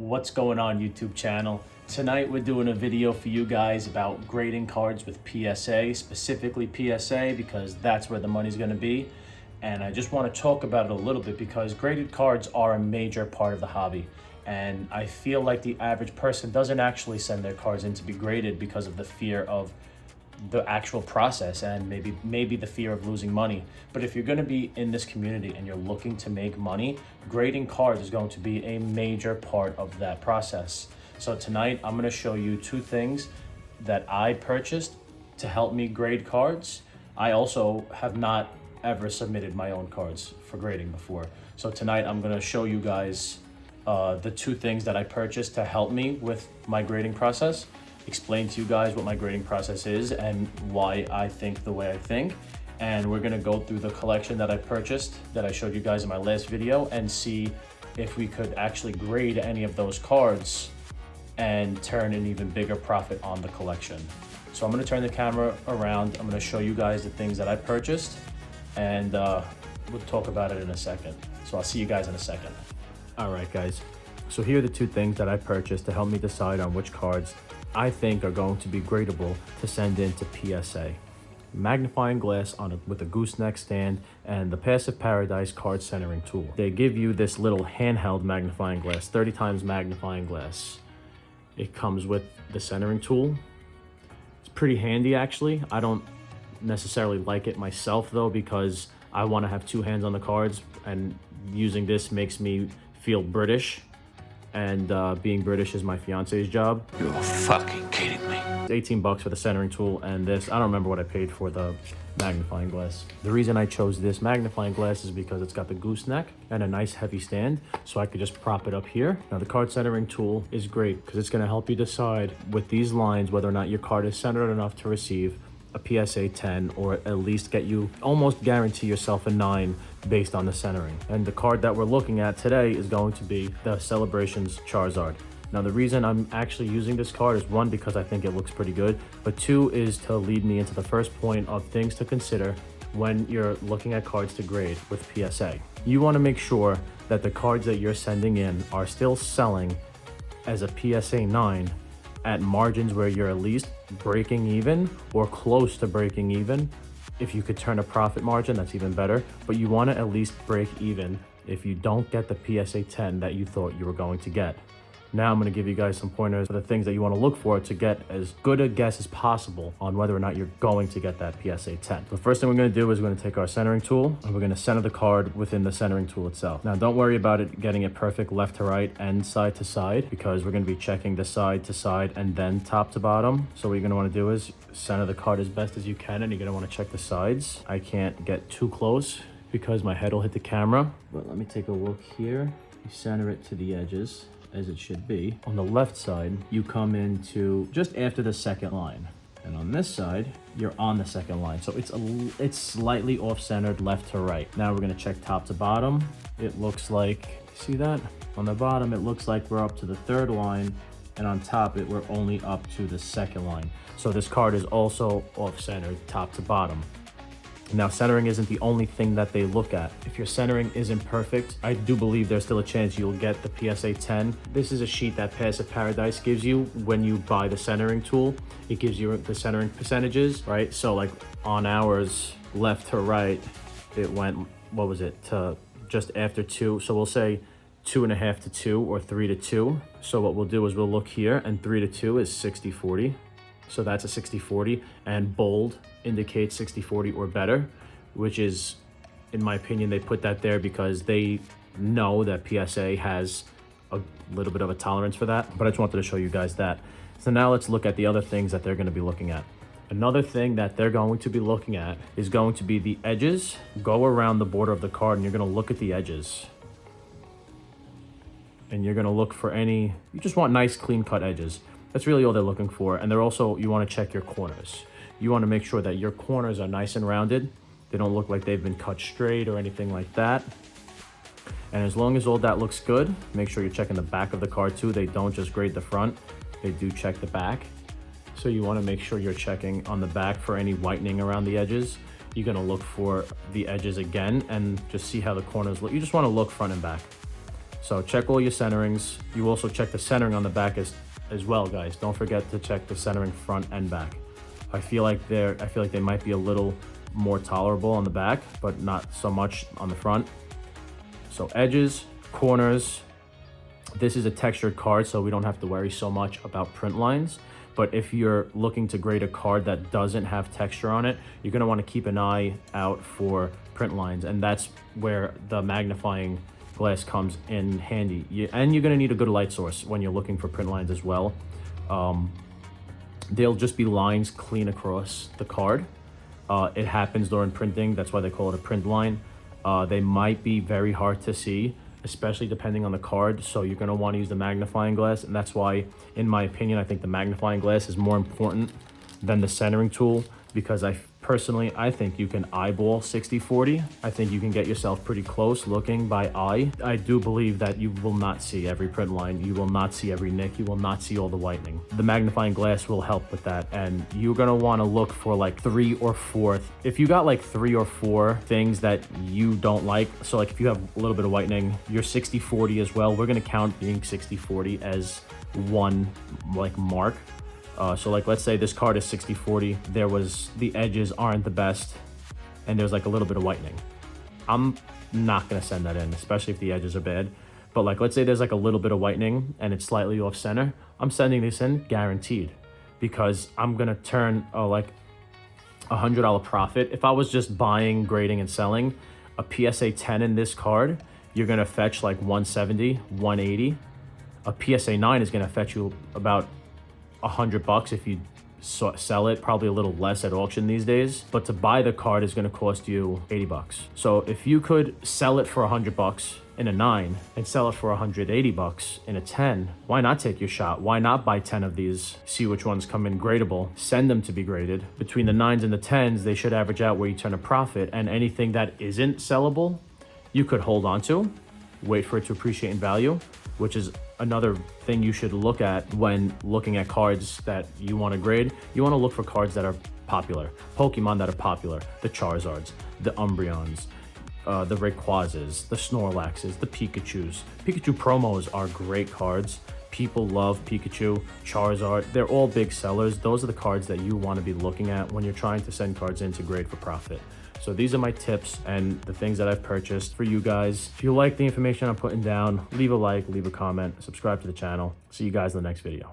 What's going on, YouTube channel? Tonight we're doing a video for you guys about grading cards with PSA, specifically PSA, because that's where the money's going to be. And I just want to talk about it a little bit because graded cards are a major part of the hobby. And I feel like the average person doesn't actually send their cards in to be graded because of the fear of the actual process and maybe the fear of losing money. But if you're going to be in this community and you're looking to make money, grading cards is going to be a major part of that process. So tonight I'm going to show you two things that I purchased to help me grade cards. I also have not ever submitted my own cards for grading before. So tonight I'm going to show you guys the two things that I purchased to help me with my grading process, explain to you guys what my grading process is and why I think the way I think. And we're gonna go through the collection that I purchased that I showed you guys in my last video and see if we could actually grade any of those cards and turn an even bigger profit on the collection. So I'm gonna turn the camera around. I'm gonna show you guys the things that I purchased and we'll talk about it in a second. So I'll see you guys in a second. All right, guys. So here are the two things that I purchased to help me decide on which cards I think are going to be gradable to send into PSA. Magnifying glass with a gooseneck stand and the Passive Paradise card centering tool. They give you this little handheld magnifying glass, 30 times magnifying glass. It comes with the centering tool. It's pretty handy actually. I don't necessarily like it myself though because I want to have two hands on the cards, and using this makes me feel British. And being British is my fiance's job. You're fucking kidding me. It's 18 bucks for the centering tool and this. I don't remember what I paid for the magnifying glass. The reason I chose this magnifying glass is because it's got the gooseneck and a nice heavy stand, so I could just prop it up here. Now the card centering tool is great because it's gonna help you decide with these lines whether or not your card is centered enough to receive a PSA 10 or at least get you almost guarantee yourself a 9 based on the centering. And the card that we're looking at today is going to be the Celebrations Charizard. Now the reason I'm actually using this card is one, because I think it looks pretty good, but two is to lead me into the first point of things to consider when you're looking at cards to grade with PSA. You want to make sure that the cards that you're sending in are still selling as a PSA 9 at margins where you're at least breaking even or close to breaking even. If you could turn a profit margin, that's even better, but you want to at least break even if you don't get the PSA 10 that you thought you were going to get. Now I'm going to give you guys some pointers for the things that you want to look for to get as good a guess as possible on whether or not you're going to get that PSA 10. The first thing we're going to do is we're going to take our centering tool and we're going to center the card within the centering tool itself. Now don't worry about it getting it perfect left to right and side to side, because we're going to be checking the side to side and then top to bottom. So what you're going to want to do is center the card as best as you can, and you're going to want to check the sides. I can't get too close because my head will hit the camera, but let me take a look here. You center it to the edges as it should be. On the left side, you come into just after the second line. And on this side, you're on the second line. So it's slightly off-centered left to right. Now we're gonna check top to bottom. It looks like, see that? On the bottom, it looks like we're up to the third line, and on top, we're only up to the second line. So this card is also off-centered top to bottom. Now, centering isn't the only thing that they look at. If your centering isn't perfect, I do believe there's still a chance you'll get the PSA 10. This is a sheet that Passive Paradise gives you when you buy the centering tool. It gives you the centering percentages, right? So like on ours, left to right, it went, what was it, to just after 2. So we'll say 2.5 to 2 or 3 to 2. So what we'll do is we'll look here, and 3 to 2 is 60-40. So that's a 60-40, and bold indicates 60-40 or better, which is, in my opinion, they put that there because they know that PSA has a little bit of a tolerance for that, but I just wanted to show you guys that. So now let's look at the other things that they're going to be looking at. Another thing that they're going to be looking at is going to be the edges. Go around the border of the card and you're going to look at the edges. And you're going to look for you just want nice clean cut edges. That's really all they're looking for. And you want to check your corners. You want to make sure that your corners are nice and rounded. They don't look like they've been cut straight or anything like that. And as long as all that looks good, make sure you're checking the back of the card too. They don't just grade the front, they do check the back. So you want to make sure you're checking on the back for any whitening around the edges. You're going to look for the edges again and just see how the corners look. You just want to look front and back. So check all your centerings. You also check the centering on the back as well, guys. Don't forget to check the centering front and back. I feel like they might be a little more tolerable on the back, but not so much on the front. So edges, corners. This is a textured card, so we don't have to worry so much about print lines. But if you're looking to grade a card that doesn't have texture on it, you're gonna wanna keep an eye out for print lines. And that's where the magnifying glass comes in handy. And you're gonna need a good light source when you're looking for print lines as well. They'll just be lines clean across the card. It happens during printing. That's why they call it a print line. They might be very hard to see, especially depending on the card. So you're gonna wanna use the magnifying glass. And that's why, in my opinion, I think the magnifying glass is more important than the centering tool, because I think you can eyeball 60-40. I think you can get yourself pretty close looking by eye. I do believe that you will not see every print line. You will not see every nick. You will not see all the whitening. The magnifying glass will help with that. And you're gonna wanna look for like 3 or 4. If you got like 3 or 4 things that you don't like, so like if you have a little bit of whitening, you're 60-40 as well. We're gonna count being 60-40 as one like mark. So like, let's say this card is 60-40, the edges aren't the best, and there's like a little bit of whitening. I'm not gonna send that in, especially if the edges are bad. But like, let's say there's like a little bit of whitening and it's slightly off center. I'm sending this in guaranteed, because I'm gonna turn like $100 profit. If I was just buying, grading, and selling a PSA 10 in this card, you're gonna fetch like 170, 180. A PSA 9 is gonna fetch you about $100 if you sell it, probably a little less at auction these days. But to buy the card is going to cost you $80. So if you could sell it for $100 in a 9 and sell it for $180 in a 10, why not take your shot? Why not buy 10 of these, see which ones come in gradable, send them to be graded? Between the 9s and the 10s, they should average out where you turn a profit. And anything that isn't sellable, you could hold on to, wait for it to appreciate in value, which is another thing you should look at when looking at cards that you want to grade. You want to look for cards that are popular, Pokemon that are popular, the Charizards, the Umbreons, the Rayquazas, the Snorlaxes, the Pikachus. Pikachu promos are great cards. People love Pikachu, Charizard. They're all big sellers. Those are the cards that you want to be looking at when you're trying to send cards in to grade for profit. So these are my tips and the things that I've purchased for you guys. If you like the information I'm putting down, leave a like, leave a comment, subscribe to the channel. See you guys in the next video.